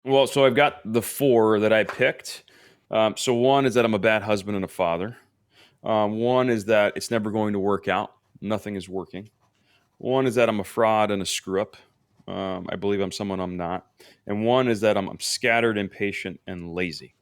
Well, so I've got the four that I picked. So one is that I'm a bad husband and a father. One is that it's never going to work out. Nothing is working. One is that I'm a fraud and a screw up. I believe I'm someone I'm not. And one is that I'm scattered, impatient, and lazy.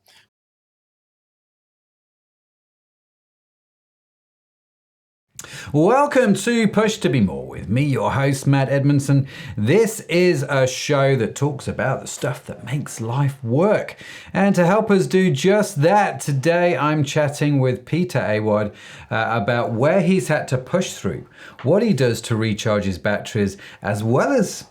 Welcome to Push to Be More with me, your host, Matt Edmondson. This is a show that talks about the stuff that makes life work. And to help us do just that, today I'm chatting with Peter Awad about where he's had to push through, what he does to recharge his batteries, as well as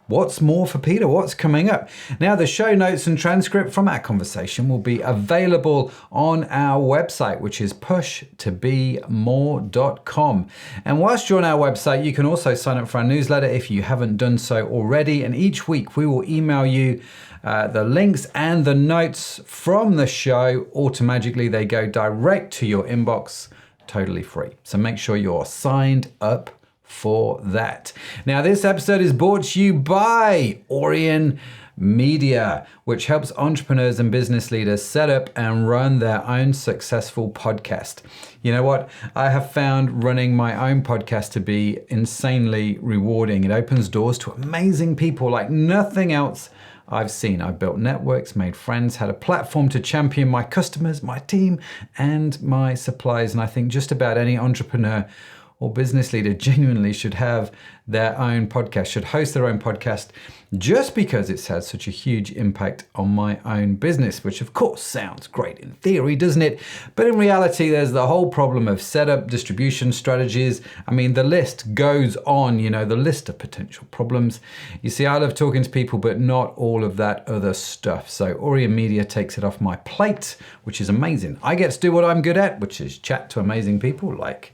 what's more for Peter? What's coming up? Now, the show notes and transcript from our conversation will be available on our website, which is pushtobemore.com. And whilst you're on our website, you can also sign up for our newsletter if you haven't done so already. And each week we will email you the links and the notes from the show. Automatically, they go direct to your inbox, totally free. So make sure you're signed up for that. Now, this episode is brought to you by Orion Media, which helps entrepreneurs and business leaders set up and run their own successful podcast. You know what? I have found running my own podcast to be insanely rewarding. It opens doors to amazing people like nothing else I've seen. I've built networks, made friends, had a platform to champion my customers, my team, and my suppliers. And I think just about any entrepreneur or business leader genuinely should have their own podcast, should host their own podcast, just because it's had such a huge impact on my own business, which of course sounds great in theory, doesn't it? But in reality, there's the whole problem of setup, distribution strategies. I mean, the list goes on, the list of potential problems. You see, I love talking to people, but not all of that other stuff. So Orion Media takes it off my plate, which is amazing. I get to do what I'm good at, which is chat to amazing people like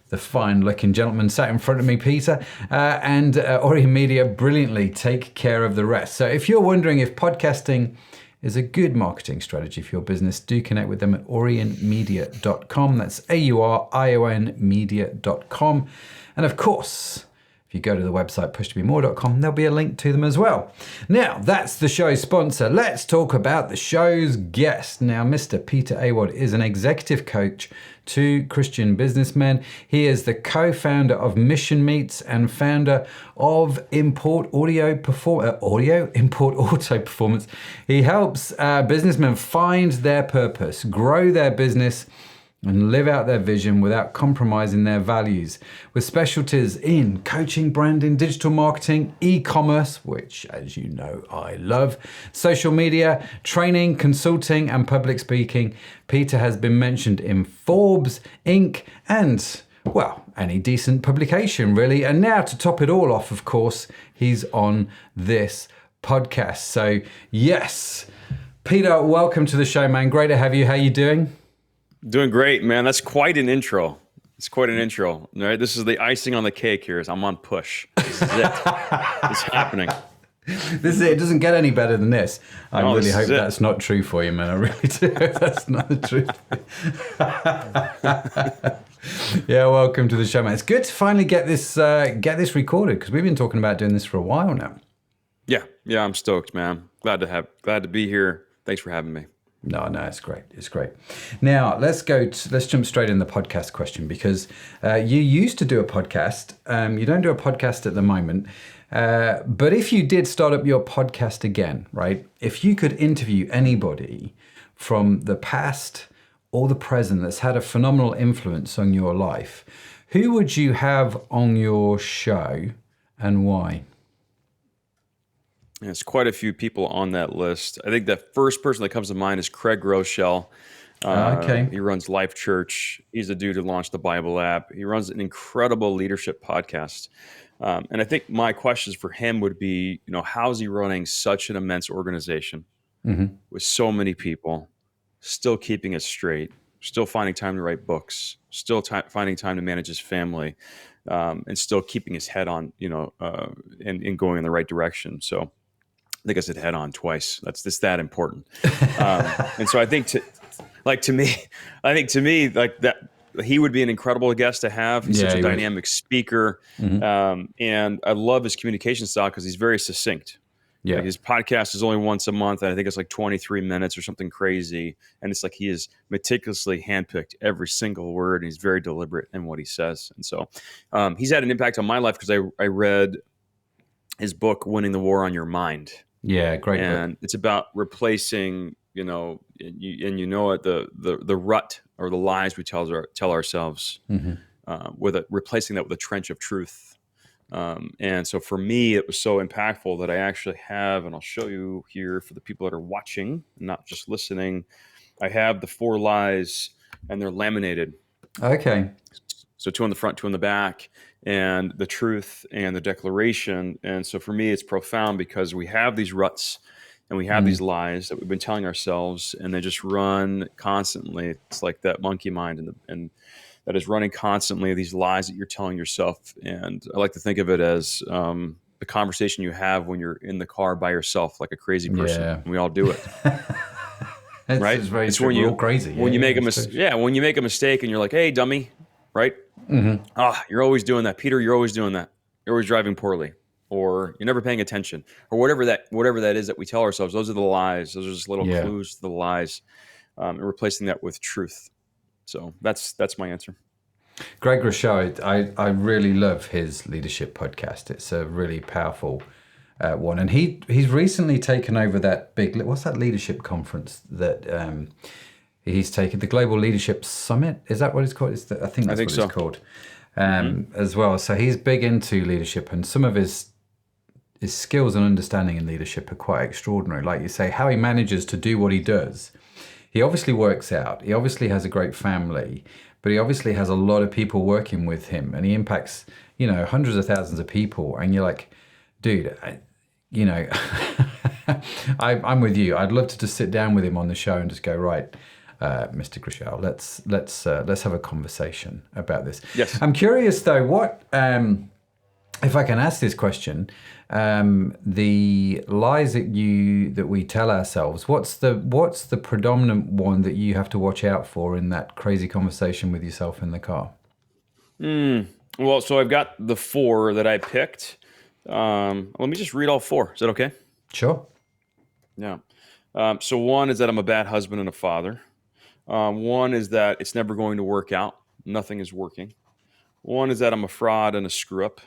the fine-looking gentleman sat in front of me, Peter, and Orion Media brilliantly take care of the rest. So if you're wondering if podcasting is a good marketing strategy for your business, do connect with them at aurionmedia.com. That's AURION media.com. And of course, if you go to the website pushtobemore.com, there'll be a link to them as well. Now, that's the show's sponsor. Let's talk about the show's guest. Now, Mr. Peter Awad is an executive coach to Christian businessmen. He is the co-founder of Mission Meets and founder of Import Auto Performance. He helps businessmen find their purpose, grow their business, and live out their vision without compromising their values, with specialties in coaching, branding, digital marketing, e-commerce, which, as you know, I love, social media, training, consulting, and public speaking. Peter has been mentioned in Forbes, Inc., and, any decent publication, really. And now, to top it all off, of course, he's on this podcast. So, yes, Peter, welcome to the show, man. Great to have you. How you doing? Doing great, man. That's quite an intro. It's quite an intro. Right? This is the icing on the cake here. I'm on push. This is it. It's happening. This is it. It doesn't get any better than this. I really hope that's not true for you, man. I really do hope that's not the truth. Yeah, welcome to the show, man. It's good to finally get this recorded, because we've been talking about doing this for a while now. Yeah, I'm stoked, man. Glad to be here. Thanks for having me. No, it's great. It's great. Now let's jump straight in the podcast question, because you used to do a podcast. You don't do a podcast at the moment, but if you did start up your podcast again, right? If you could interview anybody from the past or the present that's had a phenomenal influence on your life, who would you have on your show and why? There's quite a few people on that list. I think the first person that comes to mind is Craig Rochelle. Okay. He runs Life Church. He's the dude who launched the Bible app. He runs an incredible leadership podcast. And I think my questions for him would be, how's he running such an immense organization with so many people, still keeping it straight, still finding time to write books, still finding time to manage his family, and still keeping his head on, and going in the right direction. So I think I said head on twice. It's that important. And so I think to me, like that, he would be an incredible guest to have. He's such a dynamic speaker. And I love his communication style because he's very succinct. Yeah. Like his podcast is only once a month, and I think it's like 23 minutes or something crazy. And it's like he has meticulously handpicked every single word, and he's very deliberate in what he says. And so he's had an impact on my life because I read his book, Winning the War on Your Mind. Yeah, great book. And it's about replacing, you know it, the rut or the lies we tell ourselves, with replacing that with a trench of truth. And so for me, it was so impactful that I actually have, and I'll show you here for the people that are watching, not just listening. I have the 4 lies, and they're laminated. Okay. So 2 on the front, 2 on the back, and the truth and the declaration. And so for me, it's profound because we have these ruts and we have these lies that we've been telling ourselves, and they just run constantly. It's like that monkey mind, and that is running constantly, these lies that you're telling yourself. And I like to think of it as the conversation you have when you're in the car by yourself, like a crazy person. Yeah. And we all do it, right? It's very It's true. We're all crazy. when you make it's when you make a mistake and you're like, hey, dummy, right? You're always doing that. Peter, you're always doing that. You're always driving poorly, or you're never paying attention, or whatever that is that we tell ourselves. Those are the lies. Those are just little Yeah. clues to the lies, and replacing that with truth. So that's my answer. Greg Rochelle, I really love his leadership podcast. It's a really powerful one. And he's recently taken over that big, what's that leadership conference that he's taken, the Global Leadership Summit? Is that what it's called? I think that's what so. it's called as well. So he's big into leadership, and some of his skills and understanding in leadership are quite extraordinary. Like you say, how he manages to do what he does. He obviously works out. He obviously has a great family, but he obviously has a lot of people working with him, and he impacts, hundreds of thousands of people. And you're like, dude, I'm with you. I'd love to just sit down with him on the show and just go, right, Mr. Grishal, let's have a conversation about this. Yes. I'm curious though, what if I can ask this question, the lies that we tell ourselves, what's the predominant one that you have to watch out for in that crazy conversation with yourself in the car? Well, so I've got the 4 that I picked. Let me just read all 4. Is that okay? Sure. Yeah. So 1 is that I'm a bad husband and a father. 1 is that it's never going to work out. Nothing is working. 1 is that I'm a fraud and a screw up.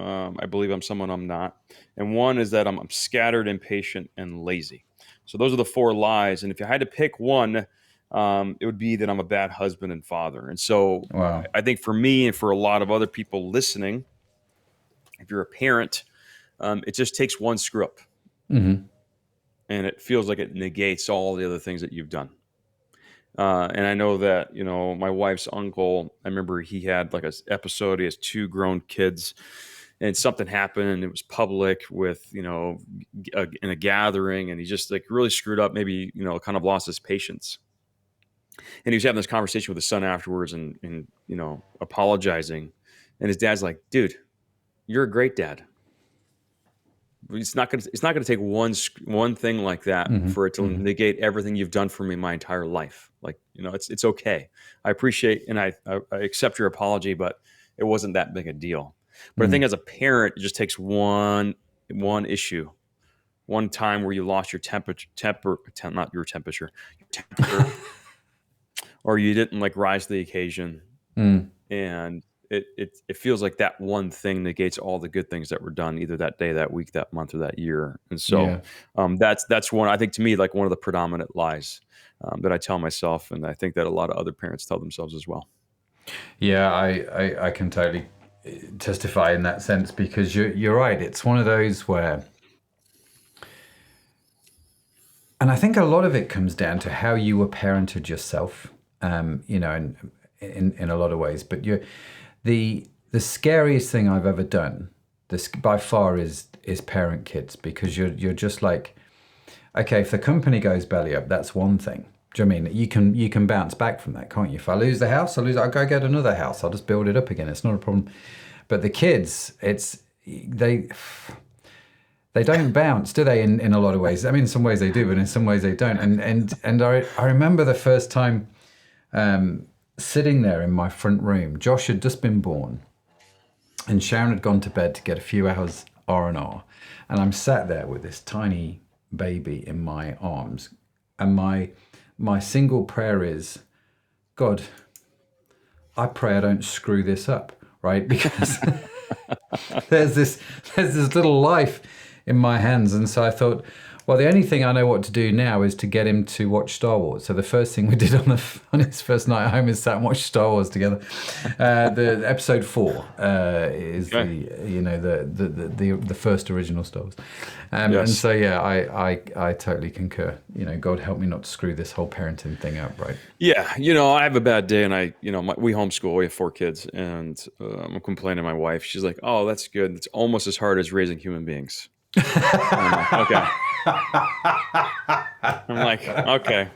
I believe I'm someone I'm not. And 1 is that I'm scattered, impatient, and lazy. So those are the 4 lies. And if you had to pick one, it would be that I'm a bad husband and father. And so Wow. I think for me and for a lot of other people listening, if you're a parent, it just takes 1 screw up. And it feels like it negates all the other things that you've done. And I know that, my wife's uncle, I remember he had like an episode, he has 2 grown kids, and something happened, and it was public with, in a gathering, and he just like really screwed up, maybe, kind of lost his patience. And he was having this conversation with his son afterwards and apologizing. And his dad's like, dude, you're a great dad. It's not gonna take one thing like that for it to negate everything you've done for me my entire life. Like, it's okay. I appreciate and I accept your apology, but it wasn't that big a deal. But I think as a parent, it just takes one issue, one time where you lost your temper, or you didn't like rise to the occasion, and it feels like that one thing negates all the good things that were done either that day, that week, that month, or that year. And so that's one, I think, to me, like one of the predominant lies that I tell myself, and I think that a lot of other parents tell themselves as well. Yeah, I can totally testify in that sense, because you're right. It's one of those where, and I think a lot of it comes down to how you were parented yourself, in a lot of ways. But the scariest thing I've ever done, this by far, is parent kids, because you're just like, okay, if the company goes belly up, that's one thing. Do you know what I mean? You can bounce back from that, can't you? If I lose the house, I'll go get another house. I'll just build it up again. It's not a problem. But the kids, they don't bounce, do they? In a lot of ways. I mean, in some ways they do, but in some ways they don't. And I remember the first time sitting there in my front room. Josh had just been born, and Sharon had gone to bed to get a few hours R&R, and I'm sat there with this tiny baby in my arms, and my single prayer is, God, I pray I don't screw this up, right? Because there's this little life in my hands, and so I thought, well, the only thing I know what to do now is to get him to watch Star Wars. So the first thing we did on his first night home is sat and watch Star Wars together. The episode 4 is Okay. the first original Star Wars, and Yes. so yeah, I totally concur. God help me not to screw this whole parenting thing up, right? Yeah, I have a bad day, and we homeschool. We have 4 kids, and I'm complaining to my wife. She's like, "Oh, that's good. It's almost as hard as raising human beings." And I'm like, "Okay." I'm like, "Okay,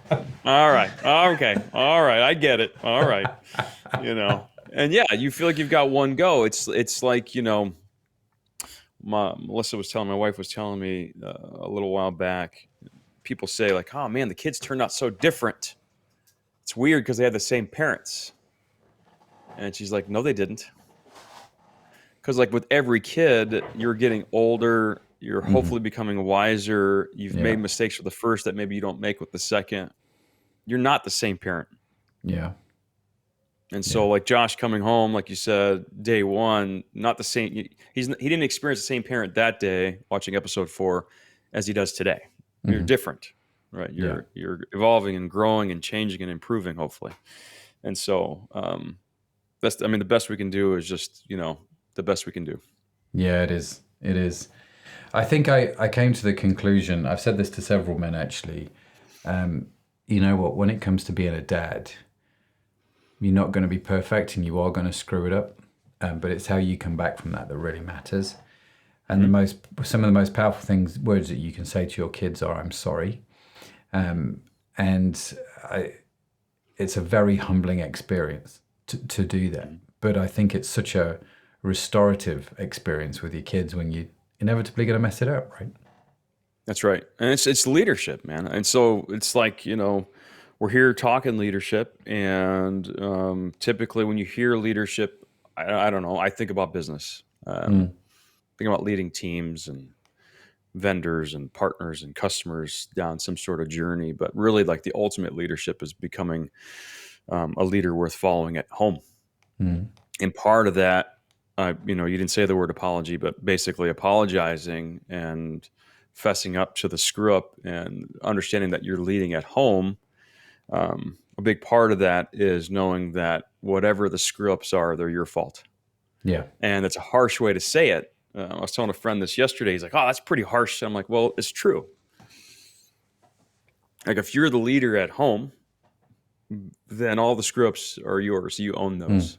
all right, okay, all right. I get it. All right." And yeah, you feel like you've got one go. It's like my wife was telling me a little while back. People say like, "Oh man, the kids turned out so different." It's weird because they had the same parents. And she's like, no, they didn't. Because like with every kid, you're getting older. You're hopefully becoming wiser. You've Yeah, made mistakes with the first that maybe you don't make with the second. You're not the same parent. yeah, And yeah. so like Josh coming home, like you said, day one, not the same. He didn't experience the same parent that day watching episode 4 as he does today. You're different, right? Yeah. You're evolving and growing and changing and improving, hopefully. And so the best we can do is just, the best we can do. Yeah, it is. It is. I think I came to the conclusion, I've said this to several men actually. You know what? When it comes to being a dad, you're not going to be perfect and you are going to screw it up. But it's how you come back from that really matters. And some of the most powerful words that you can say to your kids are, I'm sorry. And it's a very humbling experience to do that. But I think it's such a restorative experience with your kids when you're inevitably going to mess it up, right? That's right. And it's leadership, man. And so it's like, we're here talking leadership. And typically when you hear leadership, I don't know, I think about business. Think about leading teams and vendors and partners and customers down some sort of journey. But really, like the ultimate leadership is becoming a leader worth following at home. And part of that, you didn't say the word apology, but basically apologizing and fessing up to the screw up and understanding that you're leading at home. A big part of that is knowing that whatever the screw ups are, they're your fault. Yeah. And it's a harsh way to say it. I was telling a friend this yesterday. He's like, oh, that's pretty harsh. I'm like, well, it's true. Like if you're the leader at home, then all the screw ups are yours. You own those.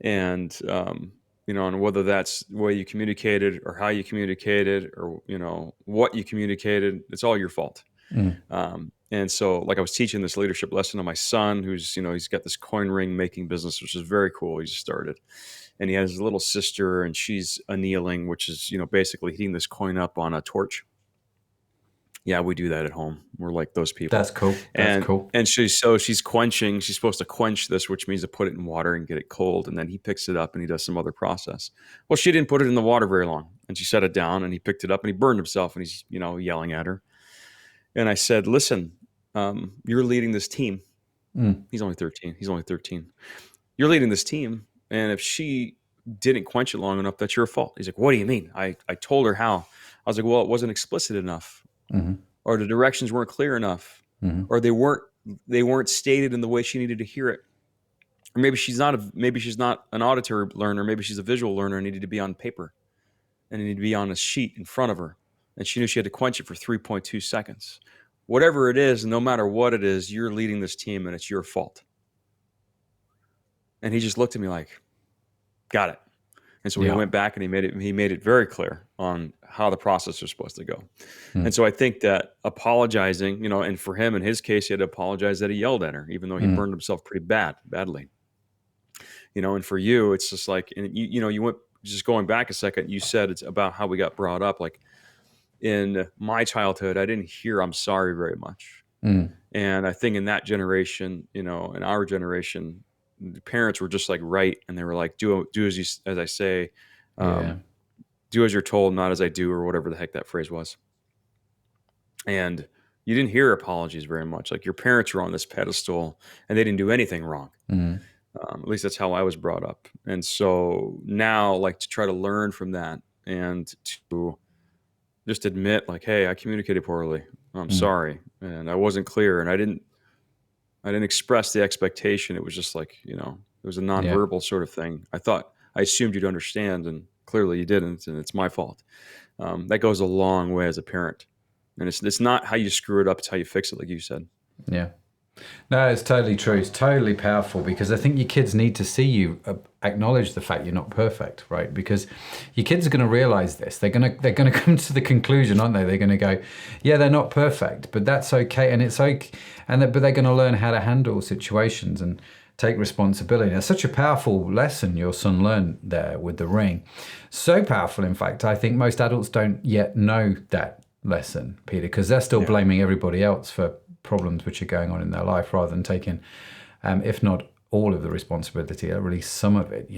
And, and whether that's the way you communicated or how you communicated or, what you communicated, it's all your fault. And so like I was teaching this leadership lesson to my son, who's, he's got this coin ring making business, which is very cool. He just started, and he has a little sister and she's annealing, which is, basically heating this coin up on a torch. Yeah, we do that at home. We're like those people. That's cool. And she's quenching. She's supposed to quench this, which means to put it in water and get it cold. And then he picks it up and he does some other process. Well, she didn't put it in the water very long, and she set it down and he picked it up and he burned himself and he's yelling at her. And I said, "Listen, you're leading this team." He's only 13. You're leading this team, and if she didn't quench it long enough, that's your fault. He's like, "What do you mean?" I told her how. I was like, "Well, it wasn't explicit enough." Or the directions weren't clear enough, or they weren't stated in the way she needed to hear it. Or maybe she's not an auditory learner. Maybe she's a visual learner and needed to be on paper and it needed to be on a sheet in front of her. And she knew she had to quench it for 3.2 seconds. Whatever it is, no matter what it is, you're leading this team and it's your fault. And he just looked at me like, got it. And so he went back and he made it very clear on how the process was supposed to go. And so I think that apologizing, and for him in his case, he had to apologize that he yelled at her, even though he burned himself pretty badly. And for you, it's just like, and you went just going back a second, you said it's about how we got brought up. Like in my childhood, I didn't hear I'm sorry very much. And I think in that generation, in our generation, the parents were just like right, and they were like, do as I say, do do as you're told, not as I do, or whatever the heck that phrase was. And you didn't hear apologies very much. Like your parents were on this pedestal and they didn't do anything wrong. At least that's how I was brought up. And so now, like, to try to learn from that and to just admit, like, hey, I communicated poorly. I'm sorry, and I wasn't clear, and I didn't express the expectation. It was just like, it was a nonverbal sort of thing. I assumed you'd understand, and clearly you didn't, and it's my fault. That goes a long way as a parent, and it's not how you screw it up; it's how you fix it, like you said. Yeah. No, it's totally true. It's totally powerful because I think your kids need to see you acknowledge the fact you're not perfect, right? Because your kids are going to realize this. They're going to come to the conclusion, aren't they? They're going to go, yeah, they're not perfect, but that's okay, and it's okay, but they're going to learn how to handle situations and take responsibility. It's such a powerful lesson your son learned there with the ring. So powerful, in fact, I think most adults don't yet know that lesson, Peter, because they're still blaming everybody else for problems which are going on in their life rather than taking, if not all of the responsibility, at least some of it,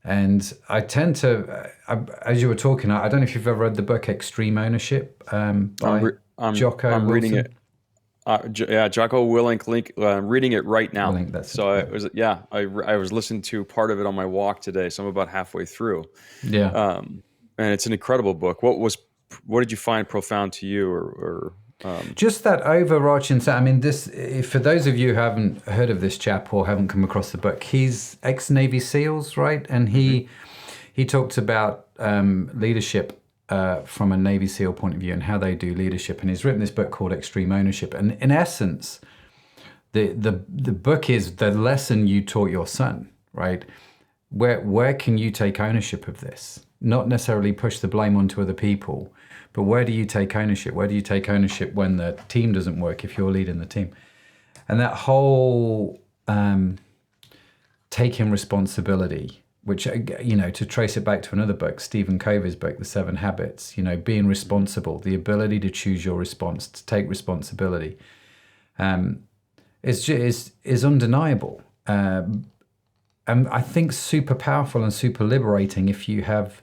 And I tend to, as you were talking, I don't know if you've ever read the book Extreme Ownership by Jocko I'm Willink. reading it. Jocko Willink. I'm reading it right now. Willink, that's so it. I was listening to part of it on my walk today, so I'm about halfway through. Yeah. And it's an incredible book. What did you find profound to you, or just that overarching. I mean, this, for those of you who haven't heard of this chap or haven't come across the book, he's ex-Navy SEALs, right? And he talks about leadership from a Navy SEAL point of view and how they do leadership. And he's written this book called Extreme Ownership. And in essence, the book is the lesson you taught your son, right? Where can you take ownership of this? Not necessarily push the blame onto other people, but where do you take ownership? Where do you take ownership when the team doesn't work, if you're leading the team? And that whole taking responsibility, which, to trace it back to another book, Stephen Covey's book, The 7 Habits, being responsible, the ability to choose your response, to take responsibility, is undeniable. And I think super powerful and super liberating if you have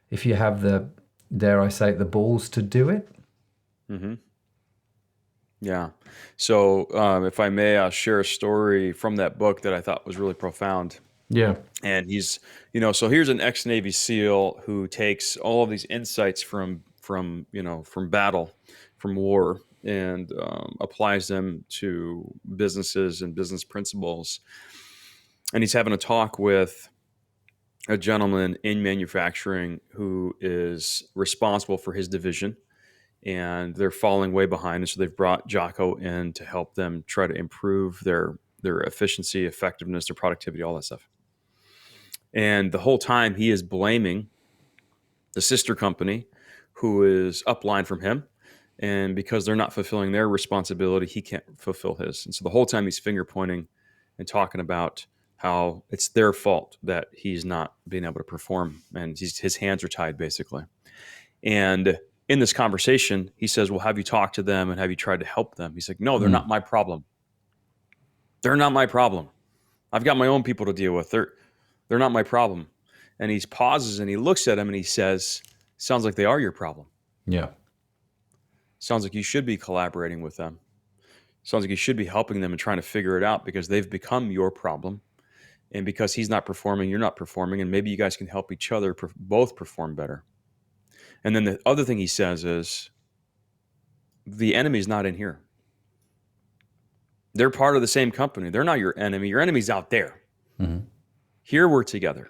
the, dare I say, the balls to do it. Mm-hmm. Yeah. So if I may, I'll share a story from that book that I thought was really profound. Yeah. And he's, so here's an ex-Navy SEAL who takes all of these insights from battle, from war, and applies them to businesses and business principles. And he's having a talk with a gentleman in manufacturing who is responsible for his division, and they're falling way behind. And so they've brought Jocko in to help them try to improve their efficiency, effectiveness, their productivity, all that stuff. And the whole time he is blaming the sister company who is upline from him. And because they're not fulfilling their responsibility, he can't fulfill his. And so the whole time he's finger pointing and talking about how it's their fault that he's not being able to perform, and his hands are tied, basically. And in this conversation, he says, well, have you talked to them and have you tried to help them? He's like, no, they're not my problem. They're not my problem. I've got my own people to deal with. They're not my problem. And he pauses and he looks at him and he says, sounds like they are your problem. Yeah. Sounds like you should be collaborating with them. Sounds like you should be helping them and trying to figure it out, because they've become your problem. And because he's not performing, you're not performing, and maybe you guys can help each other both perform better. And then the other thing he says is, the enemy's not in here. They're part of the same company. They're not your enemy. Your enemy's out there. Mm-hmm. Here we're together.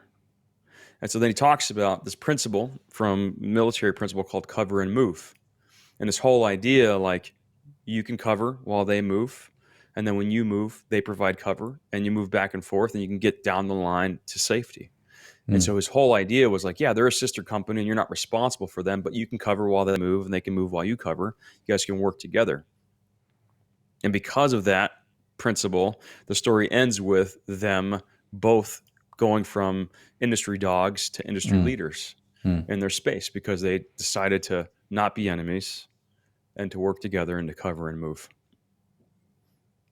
And so then he talks about this principle from military principle called cover and move. And this whole idea, like, you can cover while they move. And then when you move, they provide cover, and you move back and forth, and you can get down the line to safety. And so his whole idea was like, yeah, they're a sister company and you're not responsible for them, but you can cover while they move and they can move while you cover. You guys can work together. And because of that principle, the story ends with them both going from industry dogs to industry leaders in their space, because they decided to not be enemies and to work together and to cover and move.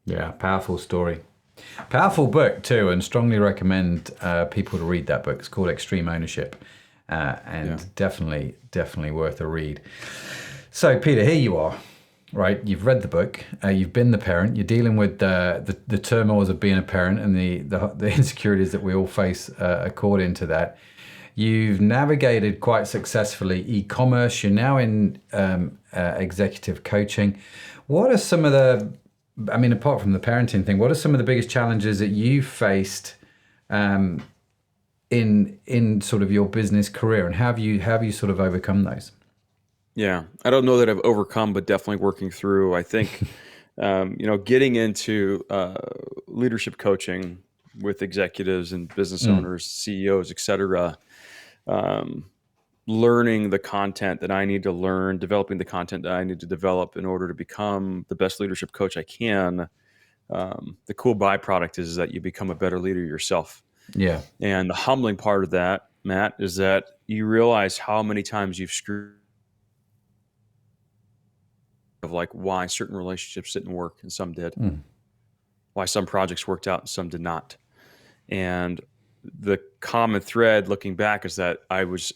Yeah, powerful story. Powerful book too, and strongly recommend people to read that book. It's called Extreme Ownership. and Yeah. definitely worth a read. So, Peter, here you are, right? You've read the book, you've been the parent, you're dealing with the turmoils of being a parent and the insecurities that we all face according to that. You've navigated quite successfully e-commerce. You're now in executive coaching. What are some of the, I mean, apart from the parenting thing, what are some of the biggest challenges that you faced in sort of your business career, and have you sort of overcome those? Yeah. I don't know that I've overcome, but definitely working through. I think, getting into leadership coaching with executives and business Mm, owners, CEOs, et cetera, um, learning the content that I need to learn, developing the content that I need to develop in order to become the best leadership coach I can. The cool byproduct is that you become a better leader yourself. yeah. And the humbling part of that, Matt, is that you realize how many times you've screwed of like why certain relationships didn't work and some did, Mm, why some projects worked out and some did not. And the common thread looking back is that I was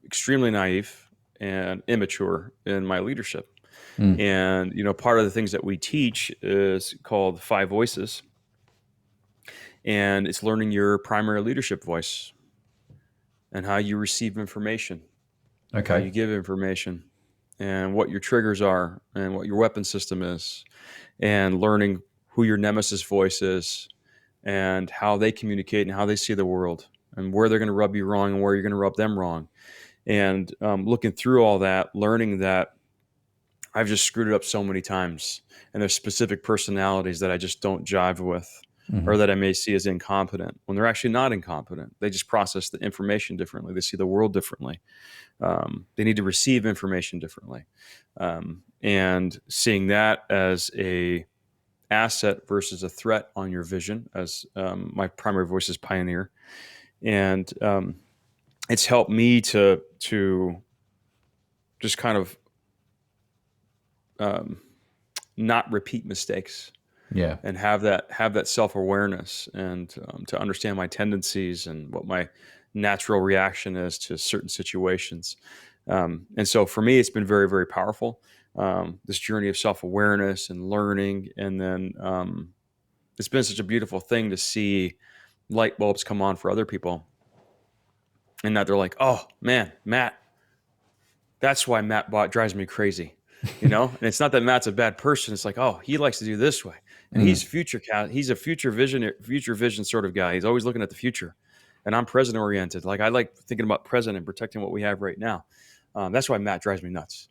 extremely naive and immature in my leadership. mm. And, part of the things that we teach is called five voices. And it's learning your primary leadership voice and how you receive information, how Okay. you give information, and what your triggers are and what your weapon system is, and learning who your nemesis voice is and how they communicate and how they see the world and where they're going to rub you wrong and where you're going to rub them wrong. And looking through all that, learning that I've just screwed it up so many times. And there's specific personalities that I just don't jive with or Hmm. that I may see as incompetent when they're actually not incompetent. They just process the information differently. They see the world differently. They need to receive information differently. And seeing that as a asset versus a threat on your vision, as my primary voice is pioneer. And it's helped me to just kind of um, not repeat mistakes Yeah. and have that self-awareness and to understand my tendencies and what my natural reaction is to certain situations. And so for me, it's been very, very powerful. This journey of self-awareness and learning. And then it's been such a beautiful thing to see light bulbs come on for other people and that they're like, oh man, Matt, that's why Matt Bot drives me crazy, And it's not that Matt's a bad person. It's like, oh, he likes to do this way, and he's Mm, future cat. He's a future vision sort of guy. He's always looking at the future, and I'm present oriented. Like I like thinking about present and protecting what we have right now. That's why Matt drives me nuts.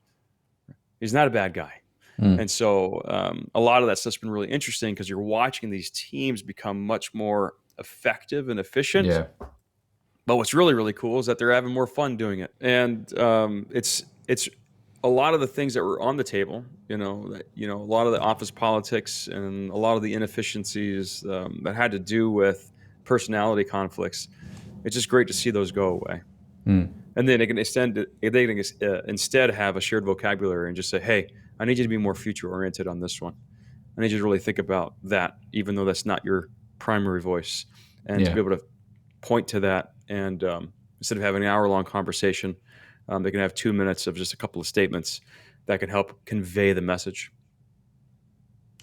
He's not a bad guy. mm. And so a lot of that stuff's been really interesting because you're watching these teams become much more effective and efficient. Yeah. But what's really, really cool is that they're having more fun doing it. And it's a lot of the things that were on the table, a lot of the office politics and a lot of the inefficiencies that had to do with personality conflicts. It's just great to see those go away. Mm. And then they can instead have a shared vocabulary and just say, hey, I need you to be more future oriented on this one. I need you to really think about that, even though that's not your primary voice, and to Yeah. be able to point to that. And instead of having an hour-long conversation, they can have 2 minutes of just a couple of statements that can help convey the message.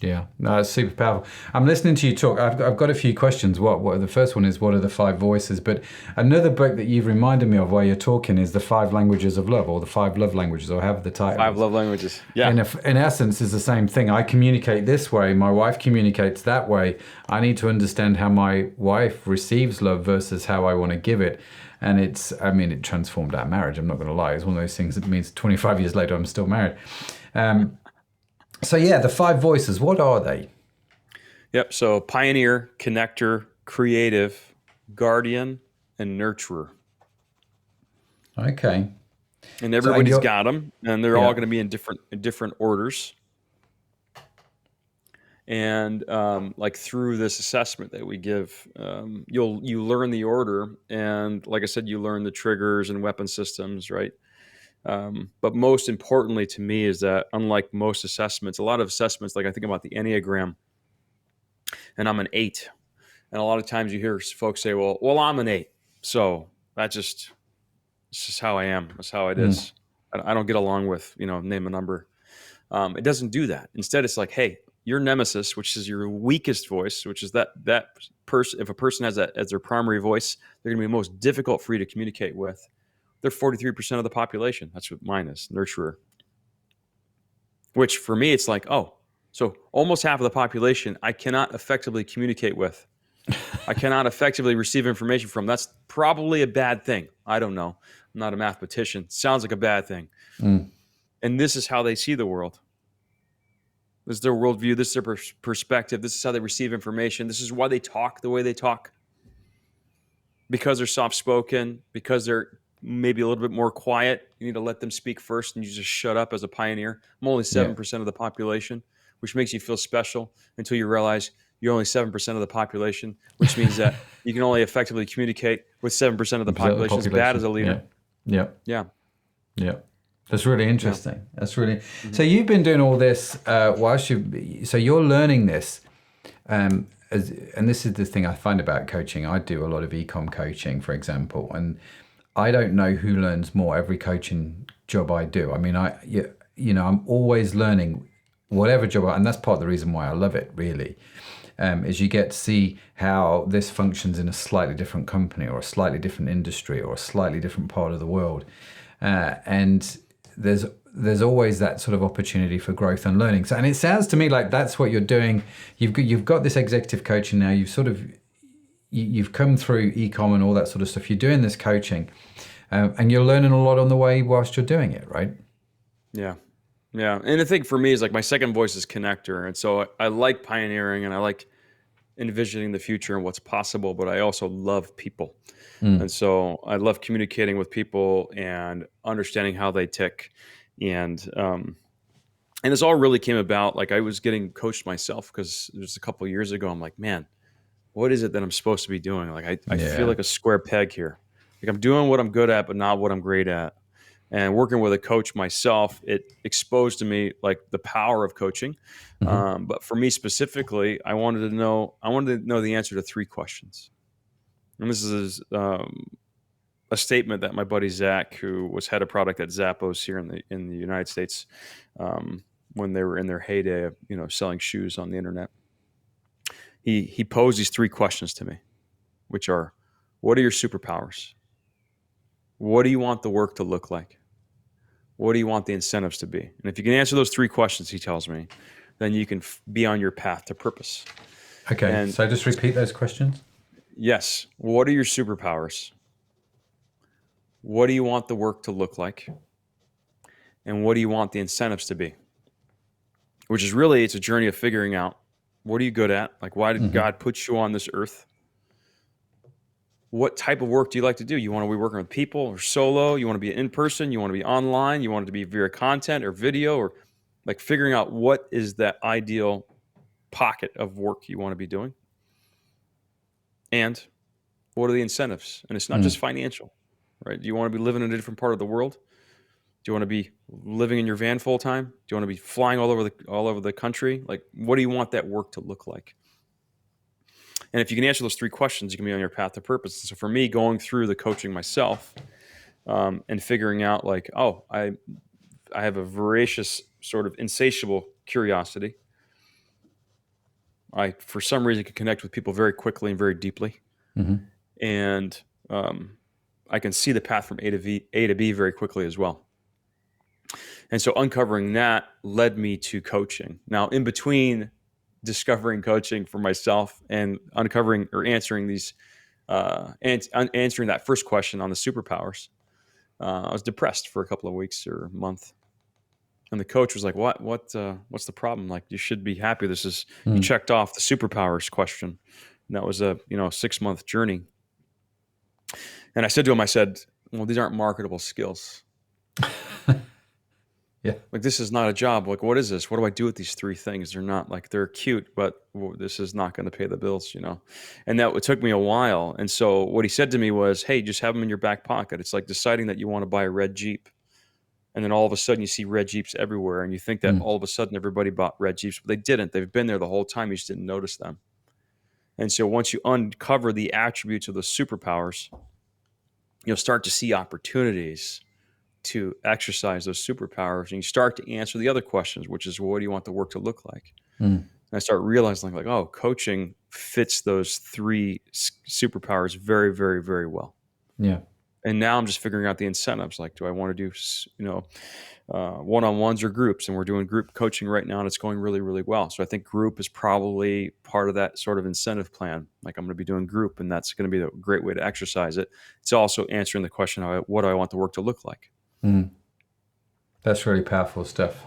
Yeah, no, it's super powerful. I'm listening to you talk. I've got a few questions. What the first one is, what are the five voices? But another book that you've reminded me of while you're talking is the five languages of love, or the five love languages, or however the title Five is. love languages. Yeah. In essence, is the same thing. I communicate this way. My wife communicates that way. I need to understand how my wife receives love versus how I want to give it. And it transformed our marriage. I'm not going to lie. It's one of those things that means 25 years later, I'm still married. So yeah, the five voices, what are they? Yep. So pioneer, connector, creative, guardian, and nurturer. Okay. And So everybody's got them, and they're all yeah. going to be in different orders. And like through this assessment that we give, you learn the order, and like I said, you learn the triggers and weapon systems, right? But most importantly to me is that unlike most assessments, a lot of assessments, like I think about the Enneagram, and I'm an 8, and a lot of times you hear folks say, "Well, I'm an 8, so it's just how I am. That's how it Mm. is. I don't get along with, name a number. It doesn't do that. Instead, it's like, hey, your nemesis, which is your weakest voice, which is that person. If a person has that as their primary voice, they're going to be most difficult for you to communicate with. They're 43% of the population. That's what mine is, nurturer. Which for me, it's like, oh, so almost half of the population I cannot effectively communicate with. I cannot effectively receive information from. That's probably a bad thing. I don't know. I'm not a mathematician. Sounds like a bad thing. Mm. And this is how they see the world. This is their worldview. This is their perspective. This is how they receive information. This is why they talk the way they talk. Because they're soft spoken, because they're maybe a little bit more quiet. You need to let them speak first and you just shut up as a pioneer. I'm only Yeah. 7% of the population, which makes you feel special until you realize you're only 7% of the population, which means that you can only effectively communicate with 7% of the Percent of the population. It's bad as population. a Yeah. leader. Yeah. Yeah. Yeah. That's really Yeah. interesting. That's really Mm-hmm. so. You've been doing all this whilst so you're learning this, and this is the thing I find about coaching. I do a lot of e-com coaching, for example, and I don't know who learns more every coaching job I do. I mean, I'm always learning, whatever job, and that's part of the reason why I love it. Really, is you get to see how this functions in a slightly different company or a slightly different industry or a slightly different part of the world, and there's always that sort of opportunity for growth and learning. So, and it sounds to me like that's what you're doing. You've got this executive coaching now. You've come through e-com and all that sort of stuff. You're doing this coaching, and you're learning a lot on the way whilst you're doing it, right? Yeah. Yeah. And the thing for me is like my second voice is connector. And so I like pioneering and I like envisioning the future and what's possible, but I also love people. And so I love communicating with people and understanding how they tick. And this all really came about. Like I was getting coached myself because it was a couple of years ago. I'm like, man, what is it that I'm supposed to be doing? Like I feel Yeah. like a square peg here. Like I'm doing what I'm good at, but not what I'm great at. And working with a coach myself, it exposed to me like the power of coaching. Hmm. But for me specifically, I wanted to know the answer to three questions. And this is a statement that my buddy Zach, who was head of product at Zappos here in the United States, when they were in their heyday of selling shoes on the internet, he posed these three questions to me, which are, what are your superpowers? What do you want the work to look like? What do you want the incentives to be? And if you can answer those three questions, he tells me, then you can be on your path to purpose. Okay. And So just repeat those questions. yes, what are your superpowers? What do you want the work to look like? And what do you want the incentives to be? Which is really, it's a journey of figuring out, what are you good at? Like, why did God put you on this earth? What type of work do you like to do? You want to be working with people or solo? You want to be in person? You want to be online? You want it to be via content or video, or like figuring out what is that ideal pocket of work you want to be doing? And what are the incentives? And it's not just financial, right? Do you want to be living in a different part of the world? Do you want to be living in your van full time? Do you want to be flying all over the country? Like, what do you want that work to look like? And if you can answer those three questions, you can be on your path to purpose. And so for me, going through the coaching myself, and figuring out like, oh, I have a voracious sort of insatiable curiosity. I, for some reason, can connect with people very quickly and very deeply. And I can see the path from A to B very quickly as well. And so uncovering that led me to coaching. Now, in between discovering coaching for myself and uncovering or answering these, answering that first question on the superpowers, I was depressed for a couple of weeks or a month. And the coach was like, what's the problem? Like, you should be happy. You checked off the superpowers question. And that was a 6-month journey. And I said to him, well, these aren't marketable skills. Yeah. Like, this is not a job. Like, what is this? What do I do with these three things? They're not like, they're cute, but this is not going to pay the bills, And it took me a while. And so what he said to me was, hey, just have them in your back pocket. It's like deciding that you want to buy a red Jeep. And then all of a sudden you see red Jeeps everywhere. And you think that all of a sudden everybody bought red Jeeps, but they didn't. They've been there the whole time. You just didn't notice them. And so once you uncover the attributes of the superpowers, you'll start to see opportunities to exercise those superpowers, and you start to answer the other questions, which is, what do you want the work to look like? Mm. And I start realizing, like, oh, coaching fits those three superpowers very, very, very well. Yeah. And now I'm just figuring out the incentives. Like, do I want to do, one-on-ones or groups? And we're doing group coaching right now, and it's going really, really well. So I think group is probably part of that sort of incentive plan. Like, I'm going to be doing group, and that's going to be a great way to exercise it. It's also answering the question, what do I want the work to look like? Mm. That's really powerful stuff.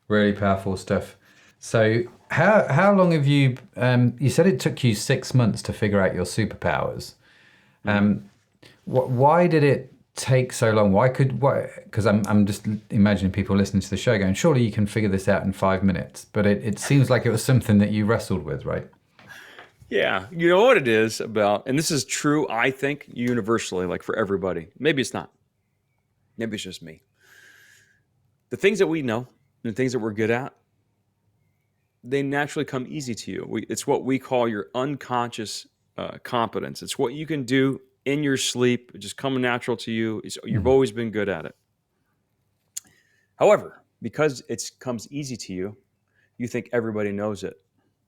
Really powerful stuff. So how long have you, you said it took you 6 months to figure out your superpowers. Why did it take so long? Because I'm just imagining people listening to the show going, surely you can figure this out in 5 minutes. But it seems like it was something that you wrestled with, right? Yeah, you know what it is about, and this is true, I think, universally, like for everybody. Maybe it's not. Maybe it's just me. The things that we know, and the things that we're good at, they naturally come easy to you. It's what we call your unconscious competence. It's what you can do in your sleep, just coming natural to you. You've Mm. always been good at it. However, because it comes easy to you, you think everybody knows it,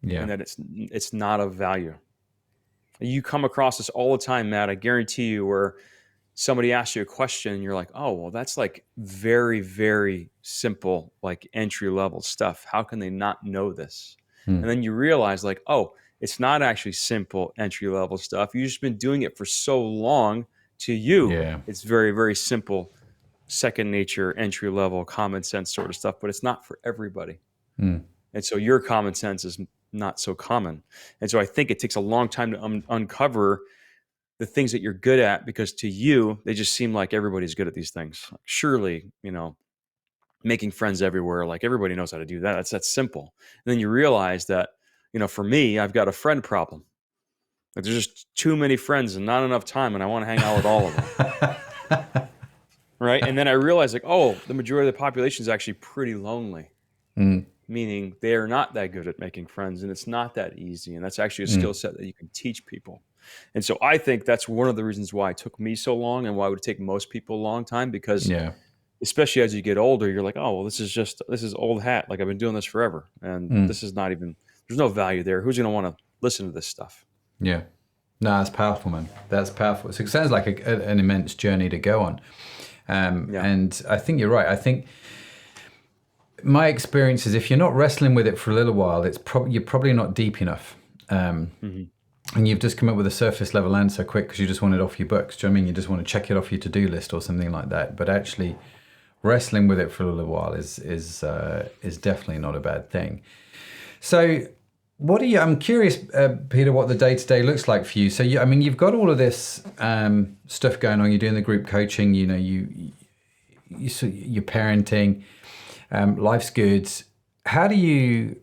Yeah. and that it's not of value. You come across this all the time, Matt. I guarantee you, where somebody asks you a question and you're like, oh, well, that's like very, very simple, like entry level stuff. How can they not know this? Mm. And then you realize, like, oh, it's not actually simple entry level stuff. You've just been doing it for so long. To you, Yeah. it's very, very simple, second nature, entry level, common sense sort of stuff, but it's not for everybody. Mm. And so your common sense is not so common. And so I think it takes a long time to uncover the things that you're good at, because to you, they just seem like everybody's good at these things. Like, surely, making friends everywhere, like everybody knows how to do that. That's simple. And then you realize that, for me, I've got a friend problem. Like, there's just too many friends and not enough time, and I want to hang out with all of them. Right. And then I realized, like, oh, the majority of the population is actually pretty lonely. Mm. Meaning they are not that good at making friends, and it's not that easy. And that's actually a Mm. skill set that you can teach people. And so I think that's one of the reasons why it took me so long, and why it would take most people a long time, because Yeah. especially as you get older, you're like, oh, well, this is old hat. Like, I've been doing this forever, and Mm. this is not even, there's no value there. Who's going to want to listen to this stuff? Yeah. No, that's powerful, man. That's powerful. So it sounds like an immense journey to go on. Yeah. And I think you're right. I think my experience is, if you're not wrestling with it for a little while, you're probably not deep enough. Mm-hmm. And you've just come up with a surface level answer quick because you just want it off your books. Do you know what I mean? You just want to check it off your to-do list or something like that. But actually wrestling with it for a little while is definitely not a bad thing. So I'm curious, Peter, what the day-to-day looks like for you. So you've got all of this stuff going on. You're doing the group coaching, you're parenting, life's good. How do you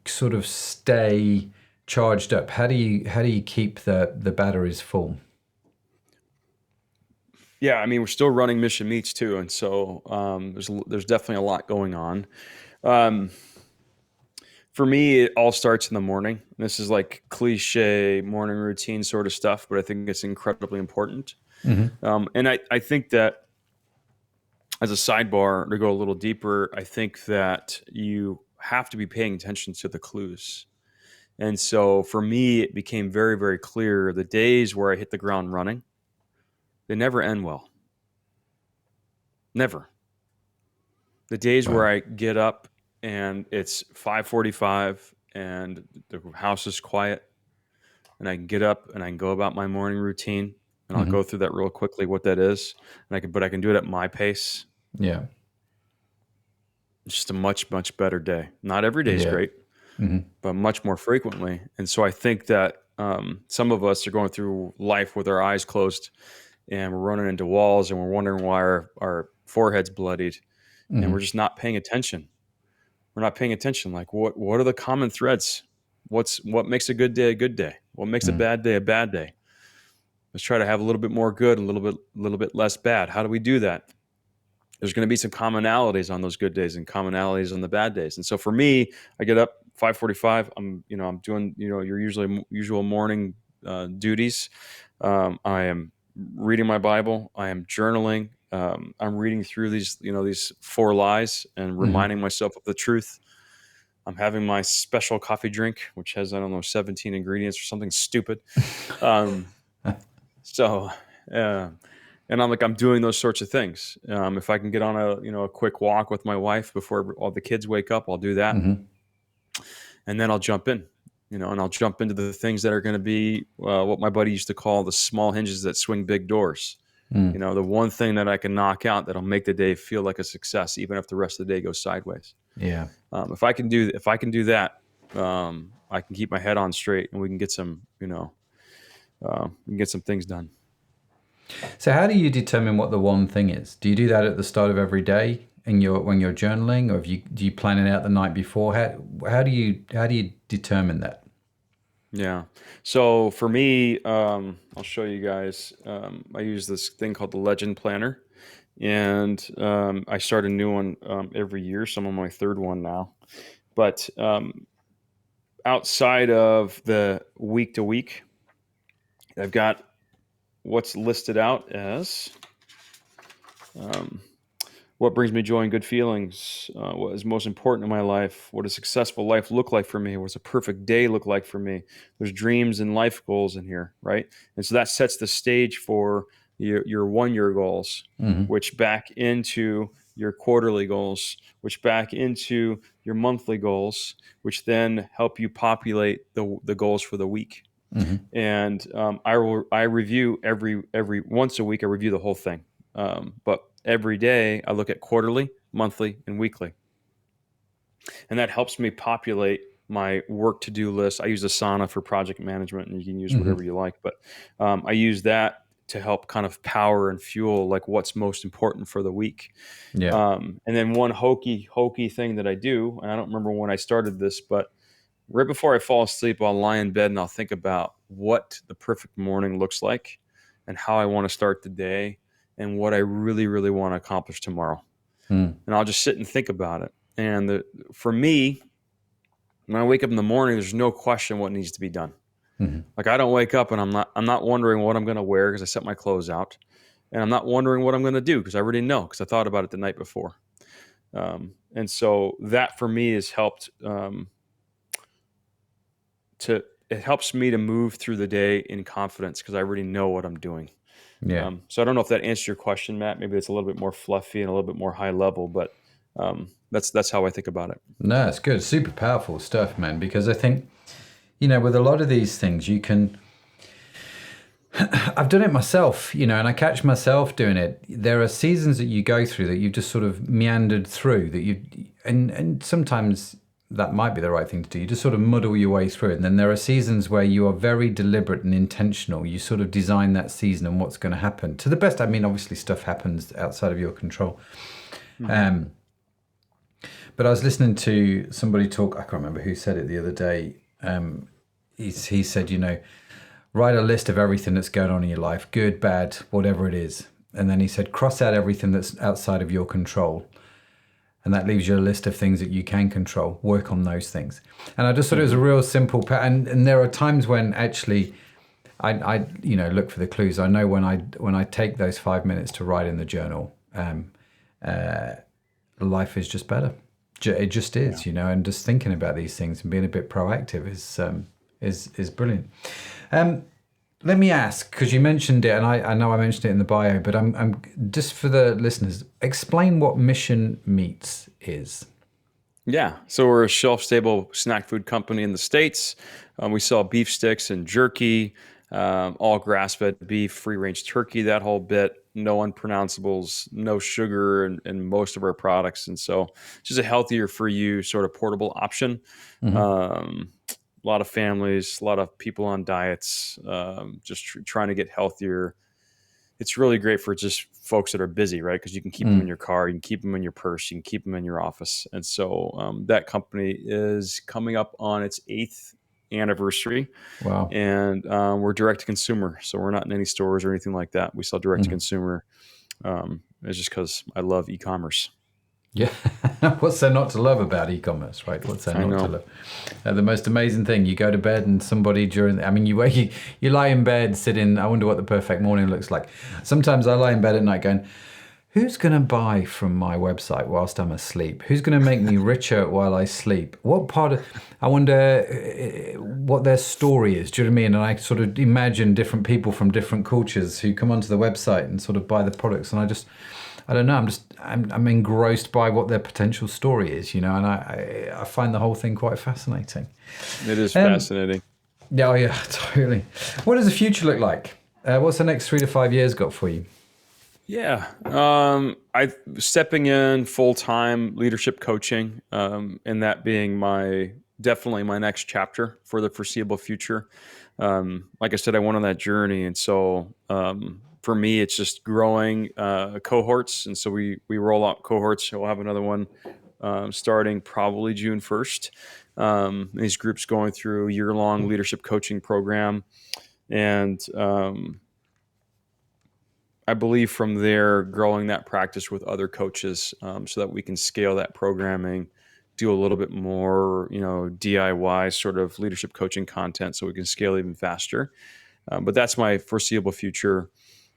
sort of stay charged up? How do you keep the batteries full? Yeah, I mean, we're still running Mission Meets too, and so there's definitely a lot going on. For me, it all starts in the morning. This is like cliche morning routine sort of stuff, but I think it's incredibly important. Mm-hmm. And I think that, as a sidebar, to go a little deeper, I think that you have to be paying attention to the clues. And so for me, it became very, very clear, the days where I hit the ground running, they never end well. Never. The days where Wow. I get up and it's 5:45 and the house is quiet, and I can get up and I can go about my morning routine, and I'll Mm-hmm. go through that real quickly, what that is. But I can do it at my pace. Yeah. It's just a much, much better day. Not every day is Yeah. great, Mm-hmm. but much more frequently. And so I think that some of us are going through life with our eyes closed, and we're running into walls, and we're wondering why our forehead's bloodied, and Mm-hmm. we're just not paying attention. We're not paying attention. Like, what are the common threads? What makes a good day a good day? What makes a Mm-hmm. bad day a bad day? Let's try to have a little bit more good and a little bit less bad. How do we do that? There's going to be some commonalities on those good days and commonalities on the bad days. And so for me, I get up 5:45. I'm doing your usual morning duties. I am reading my Bible. I am journaling. I'm reading through these four lies and Hmm. reminding myself of the truth. I'm having my special coffee drink, which has, I don't know, 17 ingredients or something stupid. Um, so, uh, and I'm doing those sorts of things. If I can get on a quick walk with my wife before all the kids wake up, I'll do that, Hmm. and then I'll jump in. And I'll jump into the things that are going to be what my buddy used to call the small hinges that swing big doors. Mm. The one thing that I can knock out that'll make the day feel like a success, even if the rest of the day goes sideways. Yeah. If I can do that, I can keep my head on straight, and we can get some things done. So how do you determine what the one thing is? Do you do that at the start of every day when you're journaling, or do you plan it out the night before? How do you determine that? Yeah. So for me, I'll show you guys. I use this thing called the Legend Planner, and I start a new one every year. So I'm on my third one now. But outside of the week to week, I've got what's listed out as um, what brings me joy and good feelings, what is most important in my life, what does a successful life look like for me, what does a perfect day look like for me. There's dreams and life goals in here, right? And so that sets the stage for your 1 year goals, Hmm. which back into your quarterly goals, which back into your monthly goals, which then help you populate the goals for the week. Hmm. And I review every once a week. I review the whole thing, but every day I look at quarterly, monthly, and weekly, and that helps me populate my work to do list. I use Asana for project management, and you can use Hmm. whatever you like, but I use that to help kind of power and fuel like what's most important for the week. Yeah. And then one hokey thing that I do, and I don't remember when I started this, but right before I fall asleep, I'll lie in bed and I'll think about what the perfect morning looks like and how I want to start the day and what I really, really want to accomplish tomorrow. Mm. And I'll just sit and think about it. And for me, when I wake up in the morning, there's no question what needs to be done. Hmm. Like I don't wake up and I'm not wondering what I'm going to wear because I set my clothes out, and I'm not wondering what I'm going to do because I already know because I thought about it the night before. And so that for me has helped to it helps me to move through the day in confidence because I already know what I'm doing. Yeah. So I don't know if that answers your question, Matt. Maybe it's a little bit more fluffy and a little bit more high level, but that's how I think about it. No, it's good. Super powerful stuff, man. Because I think, with a lot of these things, you can. I've done it myself, and I catch myself doing it. There are seasons that you go through that you've just sort of meandered through and sometimes that might be the right thing to do. You just sort of muddle your way through it. And then there are seasons where you are very deliberate and intentional. You sort of design that season and what's going to happen to the best. I mean, obviously stuff happens outside of your control. Mm-hmm. Um, but I was listening to somebody talk, I can't remember who said it the other day. He said, write a list of everything that's going on in your life, good, bad, whatever it is. And then he said, cross out everything that's outside of your control. And that leaves you a list of things that you can control. Work on those things. And I just thought it was a Mm-hmm. real simple and there are times when actually I look for the clues. I know when I take those 5 minutes to write in the journal, life is just better. It just Yeah. is, and just thinking about these things and being a bit proactive is brilliant. Let me ask, because you mentioned it, and I know I mentioned it in the bio, but I'm just for the listeners, explain what Mission Meats is. Yeah. So we're a shelf-stable snack food company in the States. We sell beef sticks and jerky, all grass-fed beef, free-range turkey, that whole bit. No unpronounceables, no sugar in most of our products, and so just a healthier for you sort of portable option. Mm-hmm. A lot of families, a lot of people on diets, just trying to get healthier. It's really great for just folks that are busy, right? Because you can keep them in Mm. your car, you can keep them in your purse, you can keep them in your office. And so that company is coming up on its 8th anniversary, Wow. and we're direct to consumer. So we're not in any stores or anything like that. We sell direct to Mm-hmm. consumer. It's just because I love e-commerce. Yeah. What's there not to love about e-commerce, right? What's there I not to know. love? The most amazing thing, you go to bed and somebody I mean, you lie in bed sitting, I wonder what the perfect morning looks like. Sometimes I lie in bed at night going, who's going to buy from my website whilst I'm asleep? Who's going to make me richer while I sleep? I wonder what their story is. Do you know what I mean? And I sort of imagine different people from different cultures who come onto the website and sort of buy the products. And I don't know, I'm engrossed by what their potential story is, and I find the whole thing quite fascinating. It is Um, fascinating. yeah, oh yeah, totally. What does the future look like? What's the next 3 to 5 years got for you? Yeah. I stepping in full time leadership coaching, and that being definitely my next chapter for the foreseeable future. Like I said, I went on that journey, and so for me, it's just growing cohorts, and so we roll out cohorts. We'll have another one starting probably June 1st. These groups going through year long leadership coaching program, and I believe from there, growing that practice with other coaches so that we can scale that programming, do a little bit more, DIY sort of leadership coaching content so we can scale even faster. But that's my foreseeable future.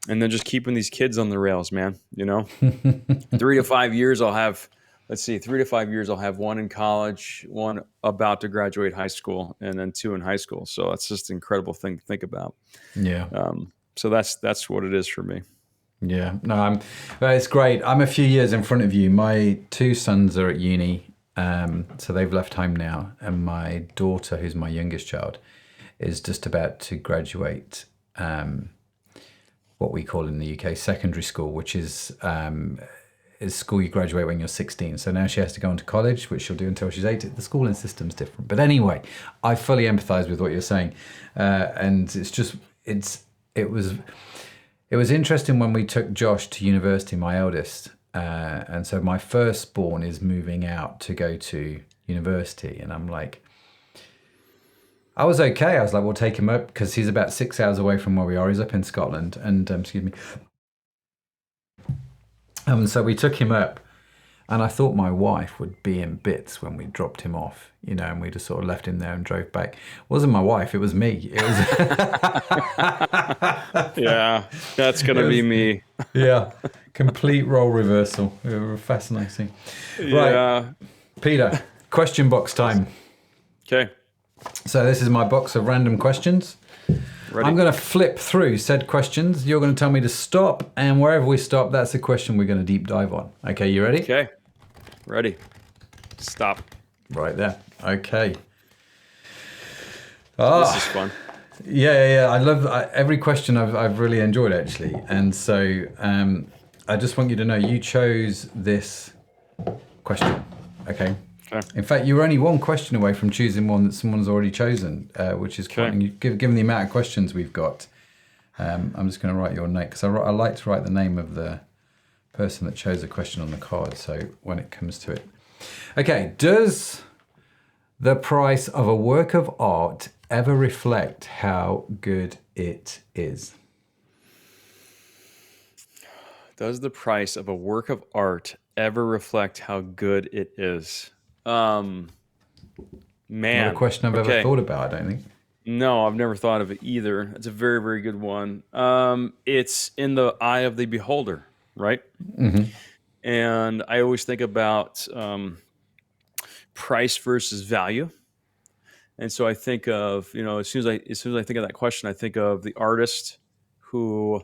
And then just keeping these kids on the rails, man. 3 to 5 years, let's see, 3 to 5 years, I'll have one in college, one about to graduate high school, and then two in high school. So that's just an incredible thing to think about. Yeah. So that's what it is for me. Yeah, no, it's great. I'm a few years in front of you. My two sons are at uni, so they've left home now, and my daughter, who's my youngest child, is just about to graduate. What we call in the UK secondary school, which is school you graduate when you're 16. So now she has to go on to college, which she'll do until she's 18. The schooling system's different, but anyway, I fully empathise with what you're saying, and it was interesting when we took Josh to university, my eldest, and so my firstborn is moving out to go to university, and I'm like, I was okay. I was like, we'll take him up because he's about 6 hours away from where we are. He's up in Scotland, and excuse me. So we took him up, and I thought my wife would be in bits when we dropped him off, and we just sort of left him there and drove back. It wasn't my wife, it was me. It was Yeah, that's going to be me. yeah, complete role reversal. Fascinating. Right, Yeah. Peter, question box time. Okay. So this is my box of random questions. Ready. I'm going to flip through said questions. You're going to tell me to stop, and wherever we stop, that's the question we're going to deep dive on. Okay, you ready? Okay. Ready. Stop. Right there. Okay. This is fun. Yeah. I love every question. I've really enjoyed actually, and so I just want you to know you chose this question. Okay. In fact, you were only one question away from choosing one that someone's already chosen, which is quite, given the amount of questions we've got. I'm just going to write your name because I like to write the name of the person that chose a question on the card. So when it comes to it, okay. Does the price of a work of art ever reflect how good it is? Does the price of a work of art ever reflect how good it is? Man. Not a question I've ever thought about, I don't think. No, I've never thought of it either. It's a very, very good one. It's in the eye of the beholder, right? Mm-hmm. And I always think about price versus value. And so I think of, as soon as I think of that question, I think of the artist who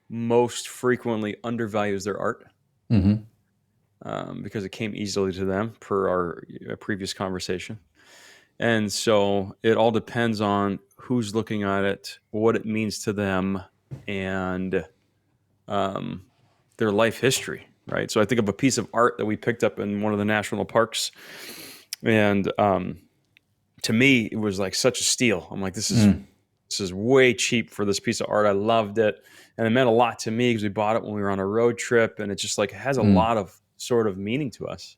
most frequently undervalues their art. Mm-hmm. Because it came easily to them per our previous conversation. And so it all depends on who's looking at it, what it means to them, and their life history, right? So I think of a piece of art that we picked up in one of the national parks, and to me, it was like such a steal. I'm like, this is way cheap for this piece of art. I loved it, and it meant a lot to me because we bought it when we were on a road trip, and it just like has a lot of sort of meaning to us.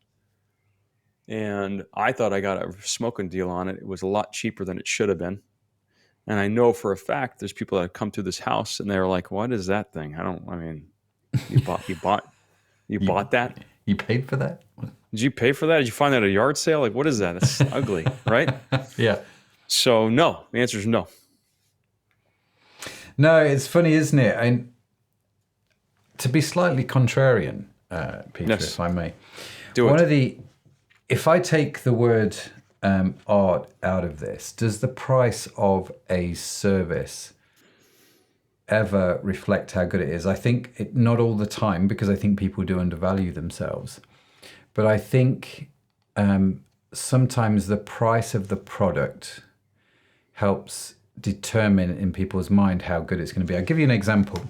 And I thought I got a smoking deal on it. It was a lot cheaper than it should have been. And I know for a fact there's people that have come to this house and they're like, "What is that thing? I mean, you bought that?" You paid for that? Did you pay for that? Did you find that at a yard sale? Like, what is that? That's ugly, right? Yeah. So no, the answer is no. No, it's funny, isn't it? And to be slightly contrarian, Peter, Yes. if I may, Do it. if I take the word art out of this, does the price of a service ever reflect how good it is? I think not all the time, because I think people do undervalue themselves. But I think sometimes the price of the product helps determine in people's mind how good it's going to be. I'll give you an example.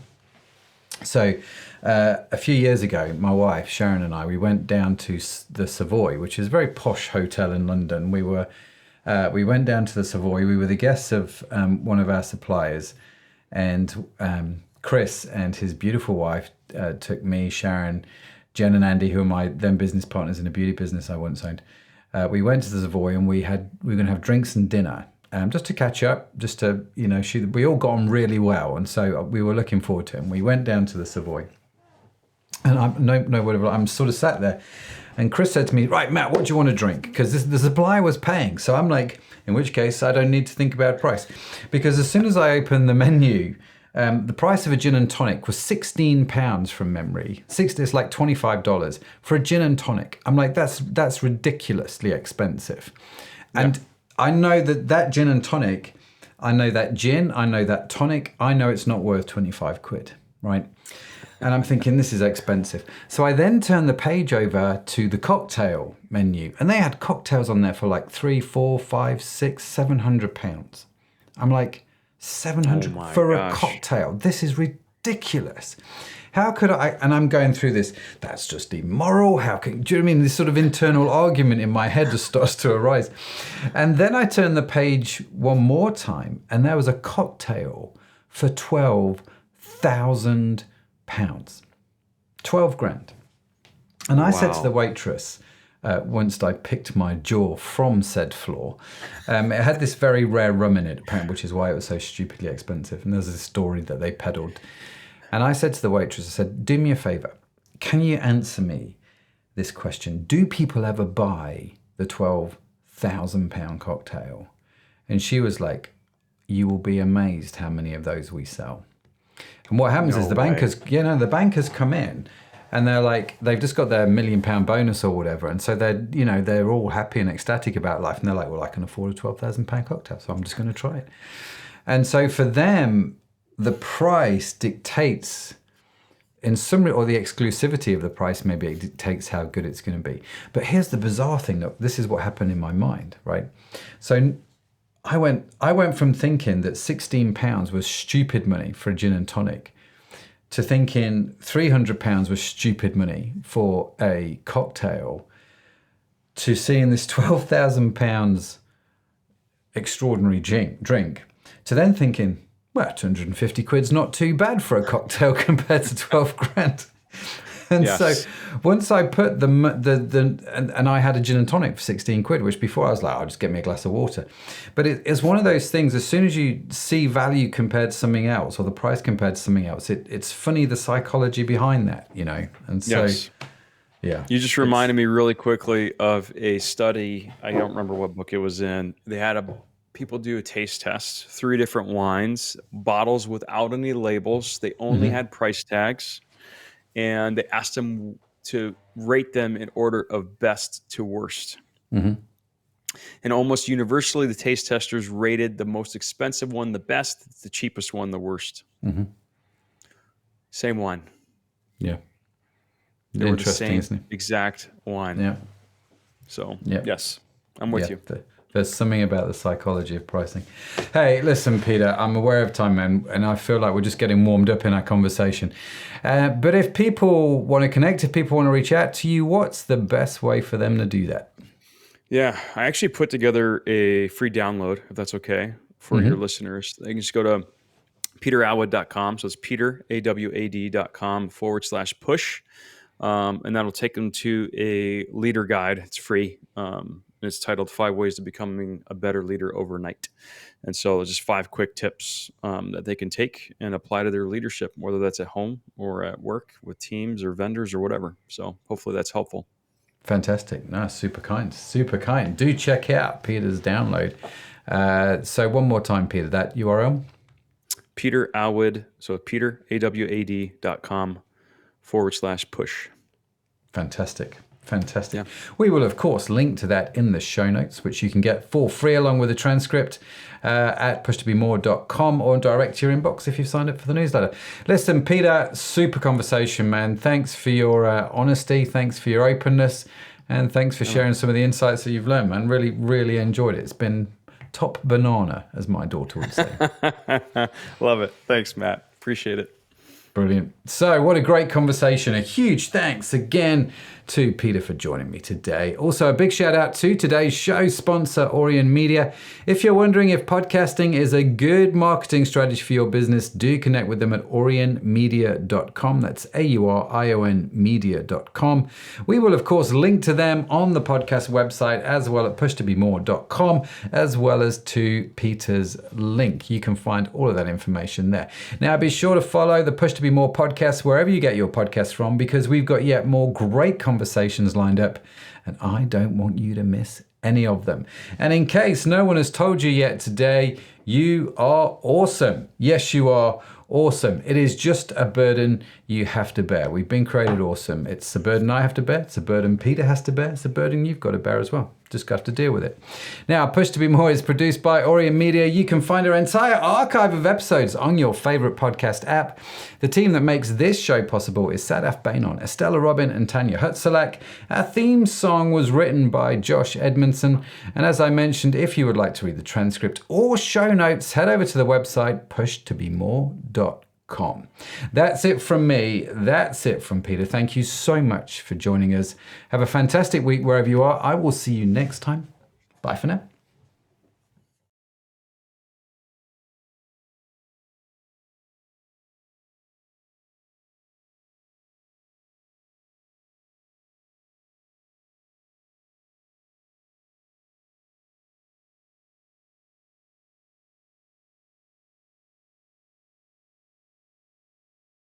So a few years ago, my wife, Sharon, and I, we went down to the Savoy, which is a very posh hotel in London. We went down to the Savoy. We were the guests of one of our suppliers, and Chris and his beautiful wife took me, Sharon, Jen and Andy, who are my then business partners in a beauty business I once owned. We went to the Savoy, and we were going to have drinks and dinner. Just to catch up, just to, shoot. We all got on really well, and so we were looking forward to it. And we went down to the Savoy, and I'm sort of sat there, and Chris said to me, "Right, Matt, what do you want to drink?" Because the supplier was paying, so I'm like, in which case I don't need to think about price, because as soon as I opened the menu, the price of a gin and tonic was £16 from memory. It's like $25 for a gin and tonic. I'm like, that's ridiculously expensive, and. Yeah. I know that gin and tonic, I know that gin, I know that tonic, I know it's not worth 25 quid, right? And I'm thinking, this is expensive. So I then turned the page over to the cocktail menu, and they had cocktails on there for like 3, 4, 5, 6, £700. I'm like, 700 for a cocktail? This is ridiculous. How could I, and I'm going through this, that's just immoral. Do you know what I mean? This sort of internal argument in my head just starts to arise. And then I turn the page one more time, and there was a cocktail for £12,000. 12 grand. And I said to the waitress, once I picked my jaw from said floor, it had this very rare rum in it, apparently, which is why it was so stupidly expensive. And there's a story that they peddled. And I said to the waitress, I said, do me a favor. Can you answer me this question? Do people ever buy the £12,000 cocktail? And she was like, you will be amazed how many of those we sell. And what happens is the bankers come in, and they're like, they've just got their £1 million bonus or whatever. And so they're all happy and ecstatic about life. And they're like, well, I can afford a £12,000 cocktail, so I'm just going to try it. And so for them, the price dictates, in some, or the exclusivity of the price, maybe it dictates how good it's going to be. But here's the bizarre thing. Look, this is what happened in my mind, right? So I went from thinking that £16 was stupid money for a gin and tonic to thinking £300 was stupid money for a cocktail, to seeing this £12,000 extraordinary drink, to then thinking, well, 250 quid's not too bad for a cocktail compared to 12 grand. And so once I put and I had a gin and tonic for 16 quid, which before I was like, I'll just get me a glass of water. But it's one of those things, as soon as you see value compared to something else, or the price compared to something else, it's funny, the psychology behind that, And so, yeah. You just reminded me really quickly of a study. I don't remember what book it was in. They had people do a taste test, 3 different wines, bottles without any labels. They only had price tags, and they asked them to rate them in order of best to worst. And almost universally, the taste testers rated the most expensive one the best, the cheapest one the worst. Same wine. Yeah. They were the same exact wine. Yeah. So, yes, I'm with you. There's something about the psychology of pricing. Hey, listen, Peter, I'm aware of time, man, and I feel like we're just getting warmed up in our conversation. But if people want to connect, if people want to reach out to you, what's the best way for them to do that? Yeah, I actually put together a free download, if that's okay, for your listeners. They can just go to peterawad.com. So it's peterawad.com /push. and that'll take them to a leader guide. It's free. It's titled 5 Ways to Becoming a Better Leader Overnight. And so it's just 5 quick tips that they can take and apply to their leadership, whether that's at home or at work with teams or vendors or whatever. So hopefully that's helpful. Fantastic. No, super kind. Super kind. Do check out Peter's download. So one more time, Peter, that URL? Peter Awad, so Peter, AWAD.com/push. Fantastic. Fantastic. Yeah. We will, of course, link to that in the show notes, which you can get for free along with the transcript at pushtobemore.com or direct to your inbox if you've signed up for the newsletter. Listen, Peter, super conversation, man. Thanks for your honesty. Thanks for your openness. And thanks for sharing some of the insights that you've learned, man. Really, really enjoyed it. It's been top banana, as my daughter would say. Love it. Thanks, Matt. Appreciate it. Brilliant. So what a great conversation. A huge thanks again to Peter for joining me today. Also, a big shout out to today's show sponsor, Orion Media. If you're wondering if podcasting is a good marketing strategy for your business, do connect with them at orionmedia.com. That's AURION media.com. We will, of course, link to them on the podcast website as well at pushtobemore.com, as well as to Peter's link. You can find all of that information there. Now, be sure to follow the Push to Be More podcast wherever you get your podcasts from, because we've got yet more great conversations lined up, and I don't want you to miss any of them. And in case no one has told you yet today, you are awesome. Yes, you are awesome. It is just a burden you have to bear. We've been created awesome. It's a burden I have to bear. It's a burden Peter has to bear. It's a burden you've got to bear as well. Just got to deal with it. Now, Push to Be More is produced by Orion Media. You can find our entire archive of episodes on your favorite podcast app. The team that makes this show possible is Sadaf Bainon, Estella Robin, and Tanya Hutzalak. Our theme song was written by Josh Edmondson. And as I mentioned, if you would like to read the transcript or show notes, head over to the website pushtobemore.com. That's it from me. That's it from Peter. Thank you so much for joining us. Have a fantastic week wherever you are. I will see you next time. Bye for now.